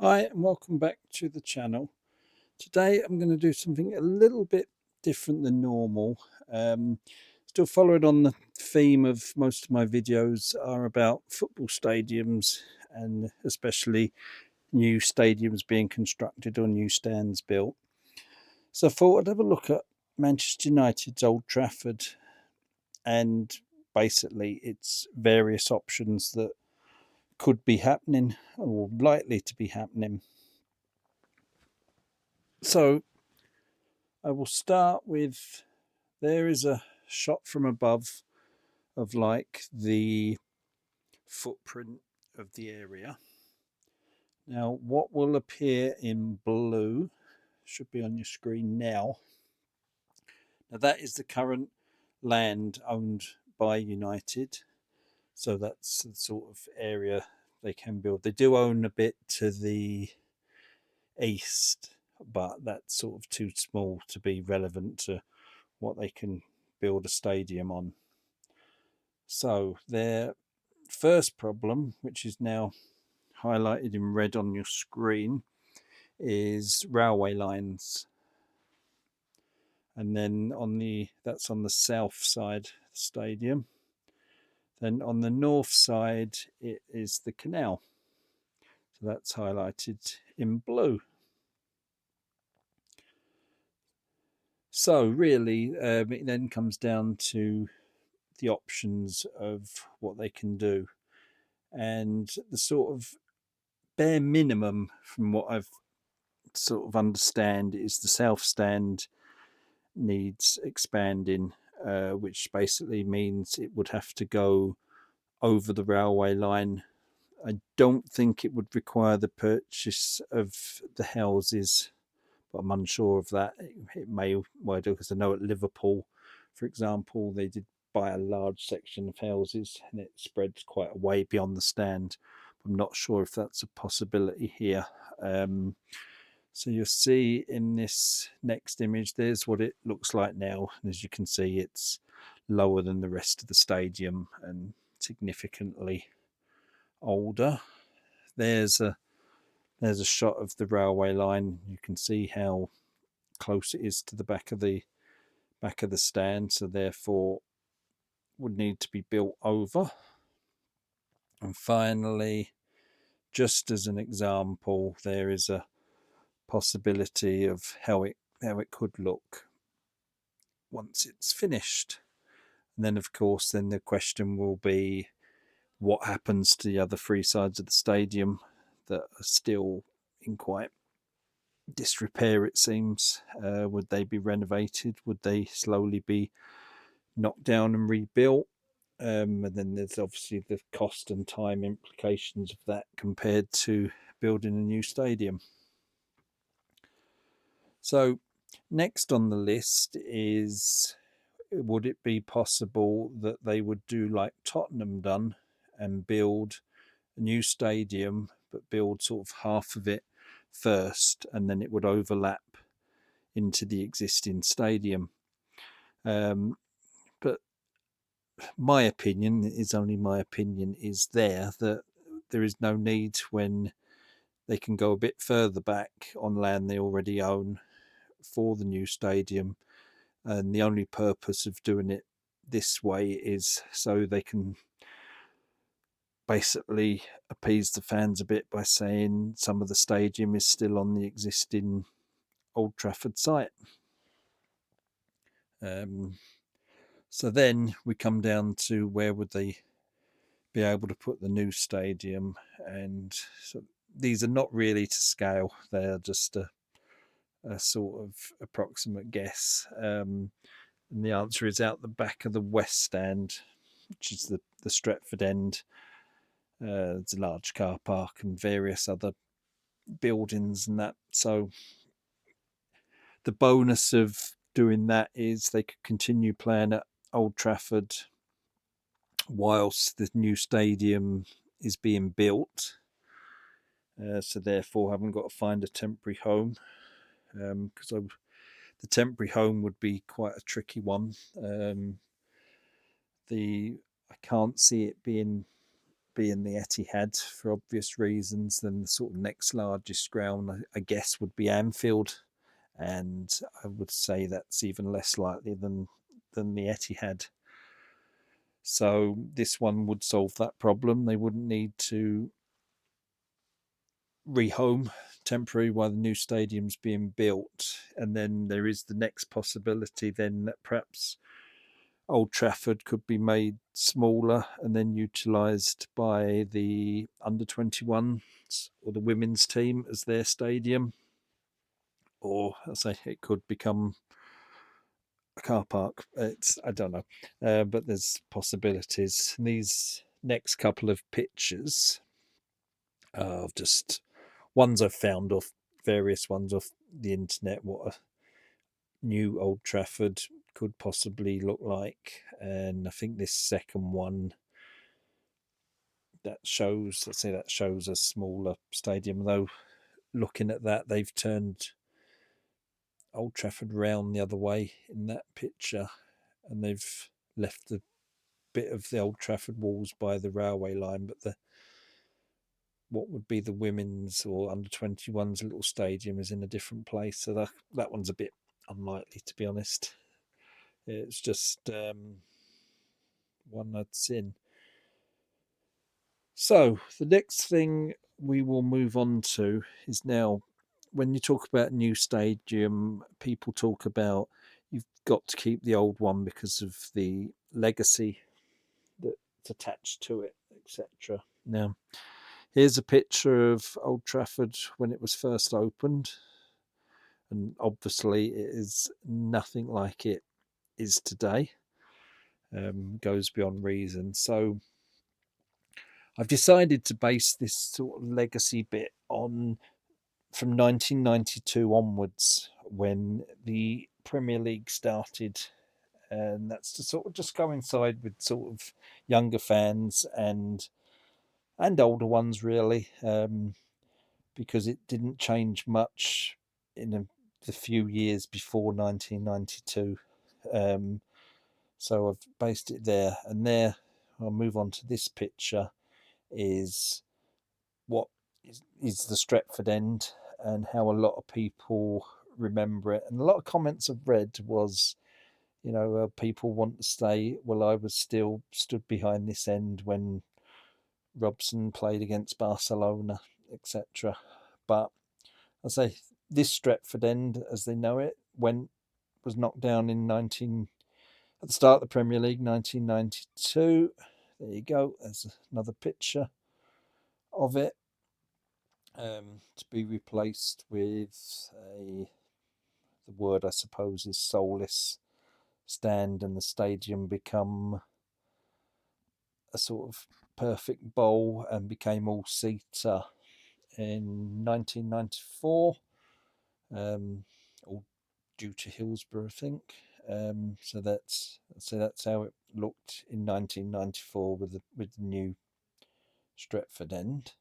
Hi and welcome back to the channel. Today I'm going to do something a little bit different than normal. Still following on the theme of most of my videos are about football stadiums, and especially new stadiums being constructed or new stands built. So I thought I'd have a look at Manchester United's Old Trafford and basically its various options that could be happening or likely to be happening. So I will start with, there is a shot from above of like the footprint of the area. Now what will appear in blue should be on your screen now. Now that is the current land owned by United. So that's the sort of area they can build. They do own a bit to the east, but that's sort of too small to be relevant to what they can build a stadium on. So their first problem, which is now highlighted in red on your screen, is railway lines. And then that's on the south side of the stadium. Then on the north side, it is the canal. So that's highlighted in blue. So really, it then comes down to the options of what they can do. And the sort of bare minimum from what I've sort of understand is the south stand needs expanding, which basically means it would have to go over the railway line. I don't think it would require the purchase of the houses, but I'm unsure of that. It may well do, because I know at Liverpool, for example, they did buy a large section of houses and it spreads quite a way beyond the stand. I'm not sure if that's a possibility here. So you'll see in this next image, there's what it looks like now. And as you can see, it's lower than the rest of the stadium and significantly older. There's a shot of the railway line. You can see how close it is to the back of the stand, so therefore would need to be built over. And finally, just as an example, there is a possibility of how it could look once it's finished. And then of course then the question will be, what happens to the other three sides of the stadium that are still in quite disrepair, it seems? Would they be renovated? Would they slowly be knocked down and rebuilt? And then there's obviously the cost and time implications of that compared to building a new stadium. So next on the list is, would it be possible that they would do like Tottenham done and build a new stadium, but build sort of half of it first, and then it would overlap into the existing stadium? But my opinion is only my opinion, is that there is no need when they can go a bit further back on land they already own for the new stadium. And the only purpose of doing it this way is so they can basically appease the fans a bit by saying some of the stadium is still on the existing Old Trafford site. So then we come down to, where would they be able to put the new stadium? And so these are not really to scale, they are just a sort of approximate guess. And the answer is out the back of the west stand, which is the Stretford end. There's a large car park and various other buildings and that. So the bonus of doing that is they could continue playing at Old Trafford whilst the new stadium is being built. So therefore haven't got to find a temporary home, because the temporary home would be quite a tricky one. I can't see it being being the Etihad for obvious reasons. Then the sort of next largest ground, I guess, would be Anfield, and I would say that's even less likely than the Etihad. So this one would solve that problem. They wouldn't need to rehome temporary while the new stadium's being built. And then there is the next possibility then that perhaps Old Trafford could be made smaller and then utilised by the under-21s or the women's team as their stadium. Or, I say, it could become a car park. I don't know, but there's possibilities. And these next couple of pictures of just ones I've found off various ones off the internet, what a new Old Trafford could possibly look like. And I think this second one that shows, let's say, that shows a smaller stadium, though looking at that, they've turned Old Trafford round the other way in that picture, and they've left the bit of the Old Trafford walls by the railway line, but the what would be the women's or under 21's little stadium is in a different place. So that one's a bit unlikely, to be honest. It's just one I'd seen. So the next thing we will move on to is now, when you talk about new stadium, people talk about you've got to keep the old one because of the legacy that's attached to it, etc. Now, here's a picture of Old Trafford when it was first opened, and obviously it is nothing like it is today. Goes beyond reason. So I've decided to base this sort of legacy bit on from 1992 onwards, when the Premier League started, and that's to sort of just coincide with sort of younger fans and older ones, really, because it didn't change much in the few years before 1992. So I've based it there, and there I'll move on to this picture. Is what is the Stretford end, and how a lot of people remember it. And a lot of comments I've read was, people want to say, well, I was still stood behind this end when Robson played against Barcelona, etc. But I say this Stretford end, as they know it, was knocked down in at the start of the Premier League, 1992. There you go. There's another picture of it, to be replaced with the word I suppose is soulless stand, and the stadium become a sort of perfect bowl and became all seater in 1994, all due to Hillsborough, I think. So that's how it looked in 1994 with the new Stretford end.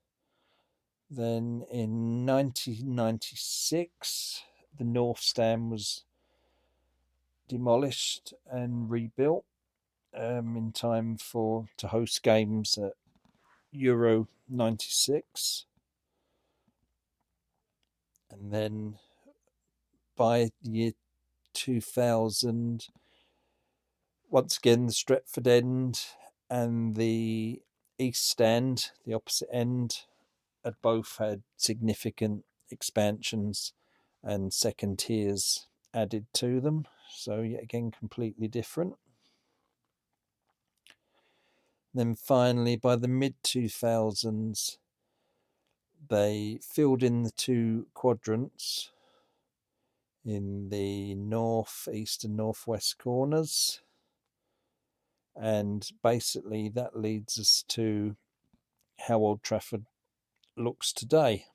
Then in 1996, the North Stand was demolished and rebuilt in time to host games at Euro 96. And then by the year 2000, once again, the Stretford end and the East Stand, the opposite end, had both had significant expansions and second tiers added to them. So yet again, completely different. Then finally, by the mid 2000s, they filled in the two quadrants in the north, east, and northwest corners. And basically, that leads us to how Old Trafford looks today.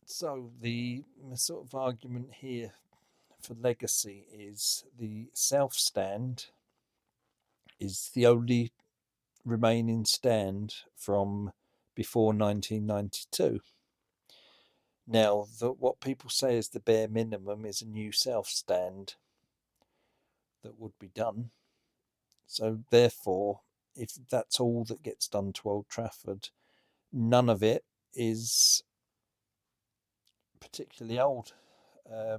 So the sort of argument here for legacy is the South Stand is the only remaining stand from before 1992. Now, what people say is the bare minimum is a new South Stand that would be done. So therefore, if that's all that gets done to Old Trafford, none of it is particularly old. I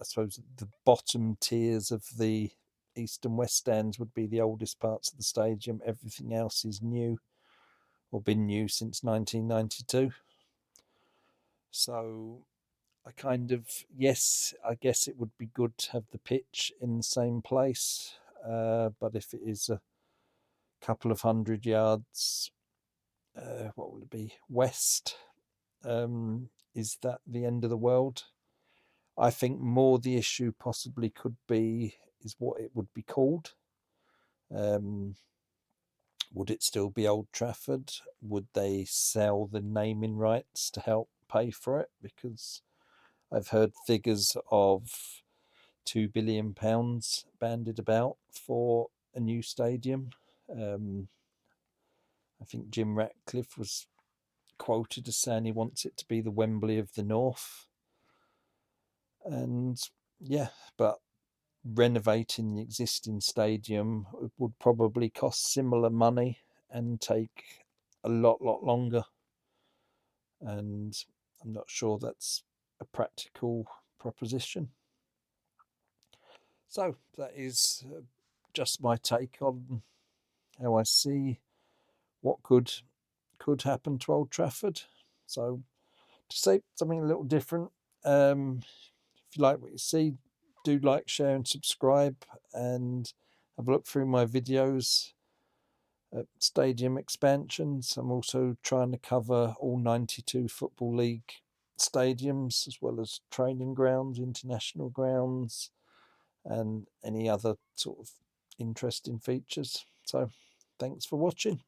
suppose the bottom tiers of the east and west stands would be the oldest parts of the stadium. Everything else is new or been new since 1992. So I kind of, yes, I guess it would be good to have the pitch in the same place. But if it is a couple of 100 yards, what will it be, west, is that the end of the world? I think more the issue possibly could be is what it would be called. Um, would it still be Old Trafford? Would they sell the naming rights to help pay for it? Because I've heard figures of £2 billion bandied about for a new stadium. I think Jim Ratcliffe was quoted as saying he wants it to be the Wembley of the North. And yeah, but renovating the existing stadium would probably cost similar money and take a lot longer. And I'm not sure that's a practical proposition. So that is just my take on how I see what could happen to Old Trafford. So to say something a little different, if you like what you see, do like, share, and subscribe, and have a look through my videos. Stadium expansions. I'm also trying to cover all 92 Football League stadiums, as well as training grounds, international grounds, and any other sort of interesting features. So thanks for watching.